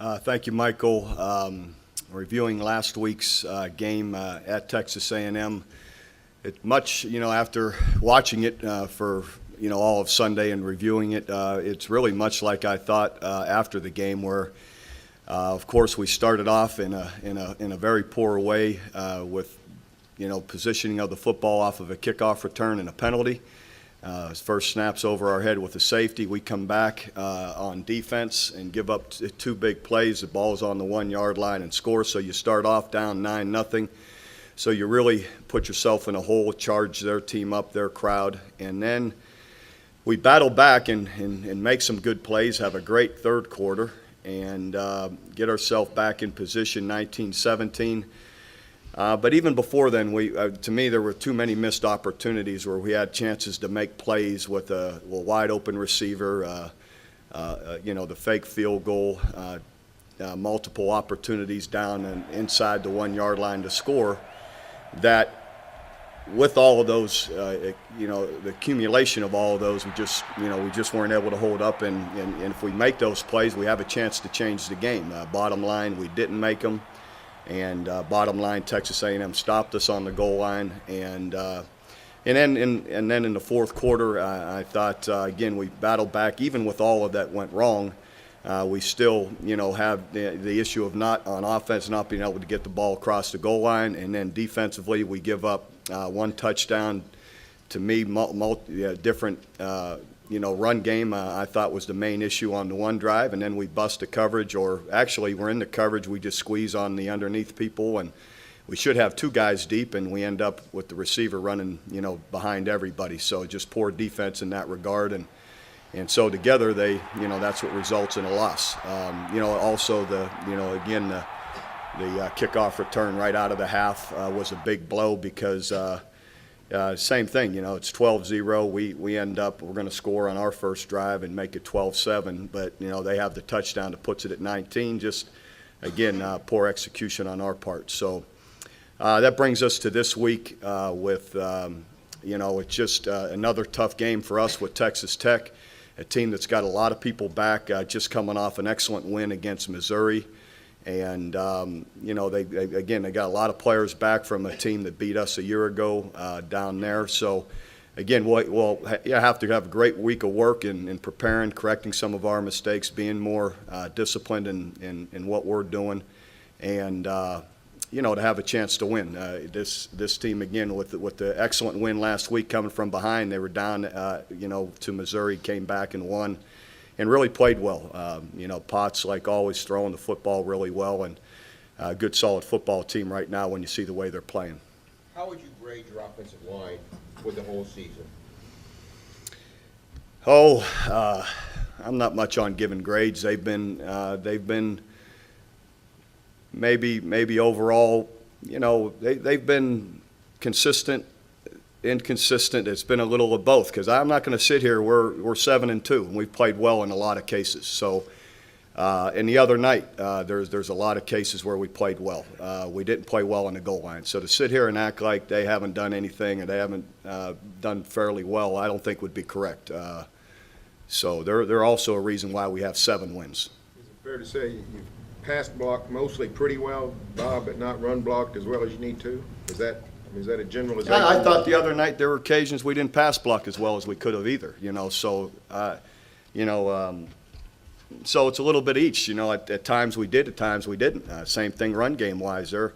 Thank you, Michael. Reviewing last week's game at Texas A&M, after watching it for all of Sunday and reviewing it, it's really much like I thought after the game, where of course we started off in a very poor way with positioning of the football off of a kickoff return and a penalty. His first snaps over our head with a safety. We come back on defense and give up two big plays. The ball's on the 1 yard line and score. So you start off down 9-0. So you really put yourself in a hole, charge their team up, their crowd. And then we battle back and make some good plays, have a great third quarter, and get ourselves back in position 19-17. But even before then, to me, there were too many missed opportunities where we had chances to make plays with a wide open receiver, the fake field goal, multiple opportunities down and inside the 1 yard line to score. That with all of those, the accumulation of all of those, we just weren't able to hold up. And if we make those plays, we have a chance to change the game. Bottom line, we didn't make them. And bottom line, Texas A&M stopped us on the goal line, and then in the fourth quarter, I thought again we battled back. Even with all of that went wrong, we still have the issue of not on offense not being able to get the ball across the goal line, and then defensively we give up one touchdown. To me, different. Run game I thought was the main issue on the one drive, and then we bust the coverage, or actually we're in the coverage, we just squeeze on the underneath people, and we should have two guys deep, and we end up with the receiver running behind everybody. So just poor defense in that regard, and so together they that's what results in a loss. Also the kickoff return right out of the half was a big blow, because same thing, it's 12-0. We end up, we're going to score on our first drive and make it 12-7, but, they have the touchdown that puts it at 19. Just, again, poor execution on our part. So that brings us to this week with, it's just another tough game for us with Texas Tech, a team that's got a lot of people back, just coming off an excellent win against Missouri. And, they got a lot of players back from a team that beat us a year ago down there. So, again, we'll have to have a great week of work in preparing, correcting some of our mistakes, being more disciplined in what we're doing, and, to have a chance to win. This team, again, with the excellent win last week coming from behind, they were down, to Missouri, came back and won. And really played well. Potts, like always, throwing the football really well, and a good, solid football team right now when you see the way they're playing. How would you grade your offensive line for the whole season? I'm not much on giving grades. They've been maybe overall, they've been consistent. Inconsistent. It's been a little of both, because I'm not going to sit here. We're 7-2, and we've played well in a lot of cases. So, and the other night, there's a lot of cases where we played well. We didn't play well on the goal line. So to sit here and act like they haven't done anything and they haven't done fairly well, I don't think would be correct. So they're also a reason why we have 7 wins. Is it fair to say you've pass blocked mostly pretty well, Bob, but not run blocked as well as you need to? Is that a generalization? I thought the other night there were occasions we didn't pass block as well as we could have either. So it's a little bit each. At times we did, at times we didn't. Same thing run game wise. There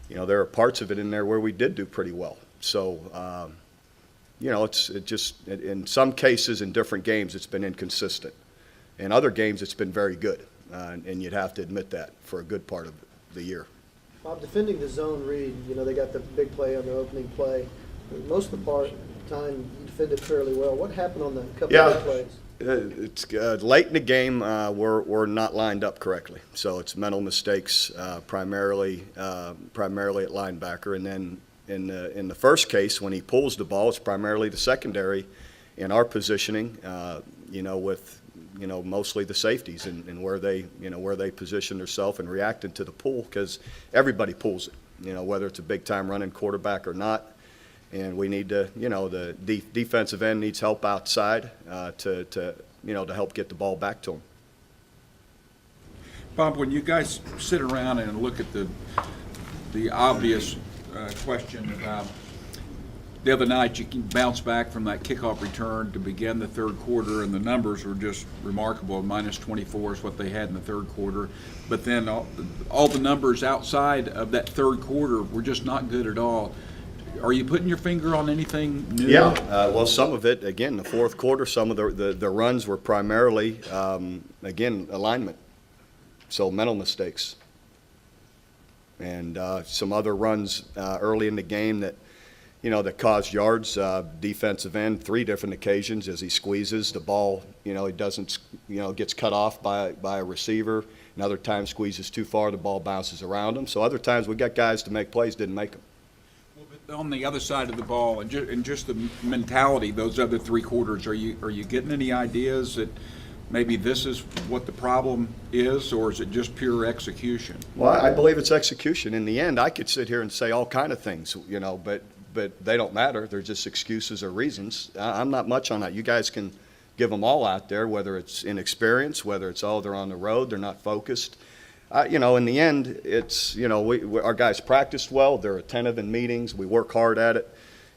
are parts of it in there where we did do pretty well. So it's just in some cases in different games it's been inconsistent. In other games it's been very good, and you'd have to admit that for a good part of the year. Bob, defending the zone read, they got the big play on the opening play. Most of the time, you defended fairly well. What happened on the couple of plays? It's late in the game. We're not lined up correctly, so it's mental mistakes primarily at linebacker, and then in the first case when he pulls the ball, it's primarily the secondary in our positioning. With mostly the safeties and where they position themselves and reacting to the pull, because everybody pulls it, whether it's a big-time running quarterback or not. And we need to, the defensive end needs help outside to help get the ball back to them. Bob, when you guys sit around and look at the obvious question about the other night, you can bounce back from that kickoff return to begin the third quarter, and the numbers were just remarkable. -24 is what they had in the third quarter. But then all the numbers outside of that third quarter were just not good at all. Are you putting your finger on anything new? Yeah, well, some of it, again, the fourth quarter, some of the runs were primarily, again, alignment. So mental mistakes. And some other runs early in the game that, that caused yards. Defensive end, 3 different occasions as he squeezes the ball, he doesn't, gets cut off by a receiver. Another time squeezes too far, the ball bounces around him. So other times we got guys to make plays, didn't make them. On the other side of the ball, and just the mentality, those other 3 quarters, are you getting any ideas that maybe this is what the problem is, or is it just pure execution? Well, I believe it's execution. In the end, I could sit here and say all kind of things, but they don't matter. They're just excuses or reasons. I'm not much on that. You guys can give them all out there, whether it's inexperience, whether it's, they're on the road, they're not focused. In the end, it's, our guys practiced well, they're attentive in meetings, we work hard at it.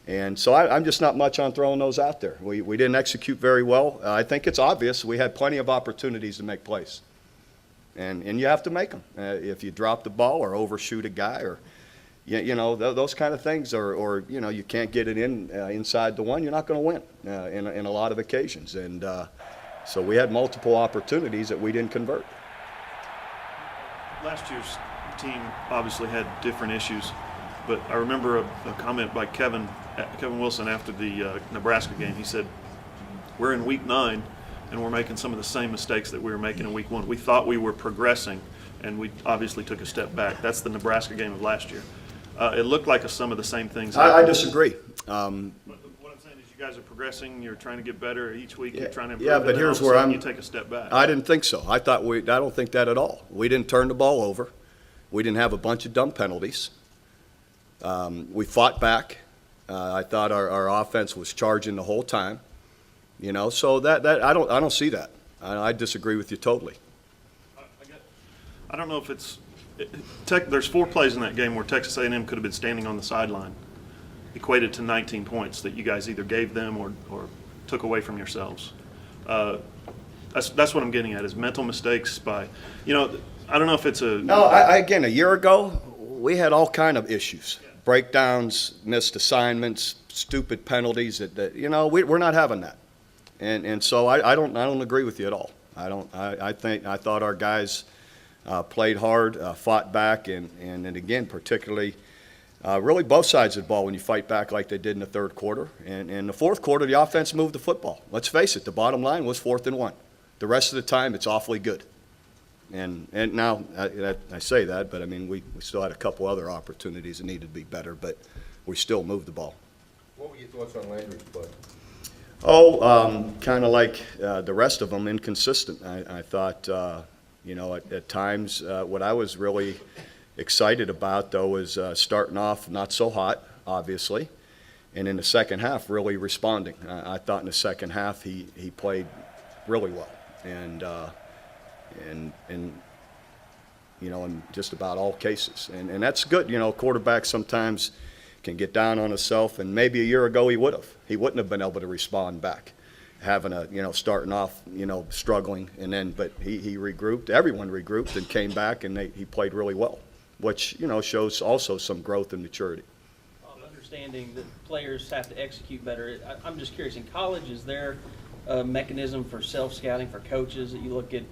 And so I'm just not much on throwing those out there. We didn't execute very well. I think it's obvious. We had plenty of opportunities to make plays. And you have to make them. If you drop the ball or overshoot a guy or, those kind of things, or you can't get it inside the one, you're not going to win in a lot of occasions. And so we had multiple opportunities that we didn't convert. Last year's team obviously had different issues, but I remember a comment by Kevin Wilson after the Nebraska game. He said, "We're in week 9 and we're making some of the same mistakes that we were making in week 1. We thought we were progressing, and we obviously took a step back." That's the Nebraska game of last year. It looked like some of the same things. I disagree. What I'm saying is, you guys are progressing. You're trying to get better each week. You're trying to improve. Yeah, but and then here's all of a where sudden you take a step back. I didn't think so. I don't think that at all. We didn't turn the ball over. We didn't have a bunch of dumb penalties. We fought back. I thought our offense was charging the whole time. So that I don't see that. I disagree with you totally. I don't know if it's there's 4 plays in that game where Texas A&M could have been standing on the sideline, equated to 19 points that you guys either gave them or took away from yourselves. That's what I'm getting at, is mental mistakes by, I don't know if it's a... No, again, a year ago, we had all kind of issues. Breakdowns, missed assignments, stupid penalties. We're not having that. And so I don't agree with you at all. I thought our guys played hard, fought back, and again, particularly, really both sides of the ball when you fight back like they did in the third quarter. And in the fourth quarter, the offense moved the football. Let's face it, the bottom line was 4th and 1. The rest of the time, it's awfully good. And now, I say that, but I mean, we still had a couple other opportunities that needed to be better, but we still moved the ball. What were your thoughts on Landry's play? Kind of like the rest of them, inconsistent. I thought, at times, what I was really excited about, though, was starting off not so hot, obviously, and in the second half, really responding. I thought in the second half he played really well, and in just about all cases, and that's good. Quarterbacks sometimes can get down on himself, and maybe a year ago he wouldn't have been able to respond back, having starting off, struggling, and then, but he regrouped, everyone regrouped and came back, and he played really well, which, shows also some growth and maturity. Understanding that players have to execute better. I'm just curious, in college, is there a mechanism for self-scouting for coaches that you look at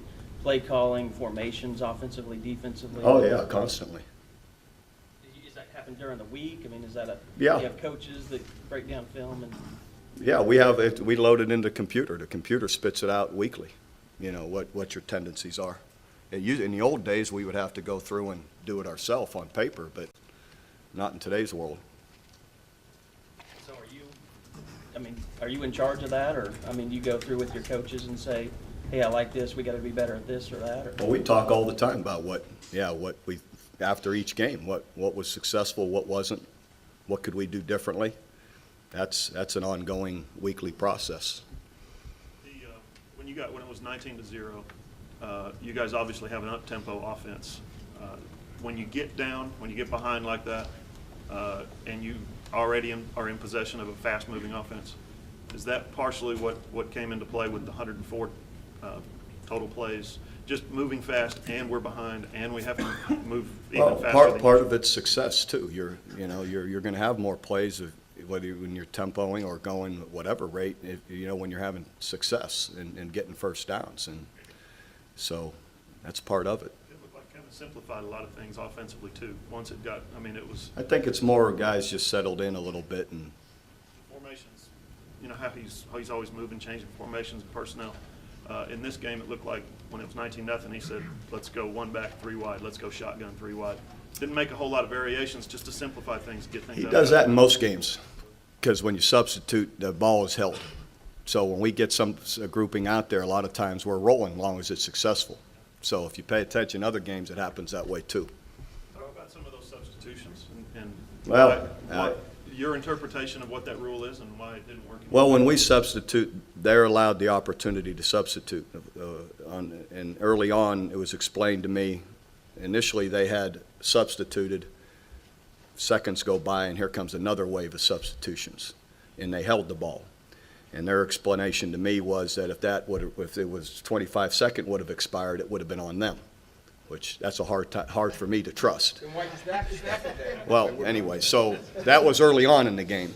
play calling, formations, offensively, defensively? Oh, yeah, constantly. Does that happen during the week? I mean, is that Yeah. you have coaches that break down film and... Yeah, we load it into the computer. The computer spits it out weekly, what your tendencies are. In the old days, we would have to go through and do it ourselves on paper, but not in today's world. So are you in charge of that? Or, you go through with your coaches and say, hey, I like this, we got to be better at this or that? Or? Well, we talk all the time about what we, after each game, what was successful, what wasn't, what could we do differently. That's an ongoing weekly process. When it was 19-0, You guys obviously have an up-tempo offense. When you get down, when you get behind like that, and you already are in possession of a fast-moving offense, is that partially what came into play with the 104 total plays? Just moving fast, and we're behind, and we have to move even Well, faster. part of it's success too. You're going to have more plays whether when you're tempoing or going whatever rate, when you're having success and getting first downs, and so that's part of it. It looked like Kevin simplified a lot of things offensively too. Once it got, it was I think it's more guys just settled in a little bit, and formations. How he's always moving, changing formations and personnel. In this game, it looked like when it was 19-0, he said, "Let's go one back, three wide. Let's go shotgun, three wide." Didn't make a whole lot of variations, just to simplify things, get things. he out does of it. that in most games because when you substitute, the ball is held. So when we get a grouping out there, a lot of times we're rolling as long as it's successful. So if you pay attention, other games, it happens that way too. Talk about some of those substitutions and Well, why your interpretation of what that rule is and why it didn't work. Well, when we substitute, they're allowed the opportunity to substitute. And early on, it was explained to me, initially they had substituted, seconds go by, and here comes another wave of substitutions, and they held the ball. And their explanation to me was that if it was 25-second would have expired, it would have been on them, which that's a hard for me to trust. Then why'd you snap it then? Well, anyway, so that was early on in the game.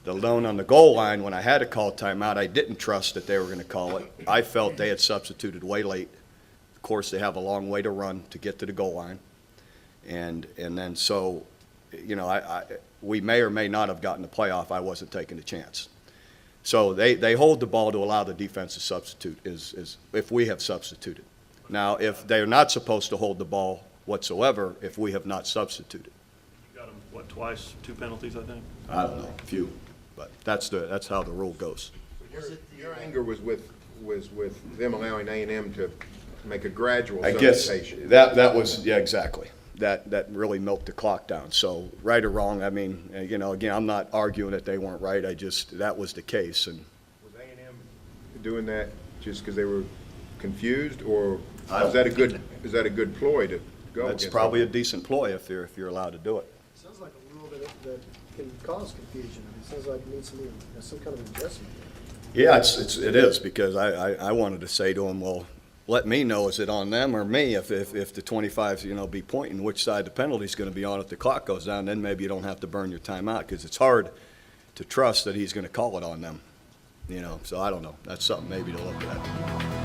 The lone on the goal line, when I had to call timeout, I didn't trust that they were going to call it. I felt they had substituted way late. Of course, they have a long way to run to get to the goal line. And then so, we may or may not have gotten the playoff. I wasn't taking a chance. So they hold the ball to allow the defense to substitute is if we have substituted. Now, if they're not supposed to hold the ball whatsoever, if we have not substituted. You got them, twice, 2 penalties, I think? I don't know, few, but that's how the rule goes. Your anger was with them allowing A&M to make a gradual I guess substitution. that was, yeah, exactly. That really milked the clock down. So right or wrong, again, I'm not arguing that they weren't right. That was the case. And Was A&M doing that just because they were confused, or I don't is that a good ploy to go that's against? probably a decent ploy if you're allowed to do it. Sounds like a rule that can cause confusion. It sounds like it needs some kind of adjustment. Yeah, it is, because I wanted to say to them, well, let me know, is it on them or me if the 25s, be pointing which side the penalty's going to be on if the clock goes down, then maybe you don't have to burn your timeout, because it's hard to trust that he's going to call it on them, so I don't know. That's something maybe to look at.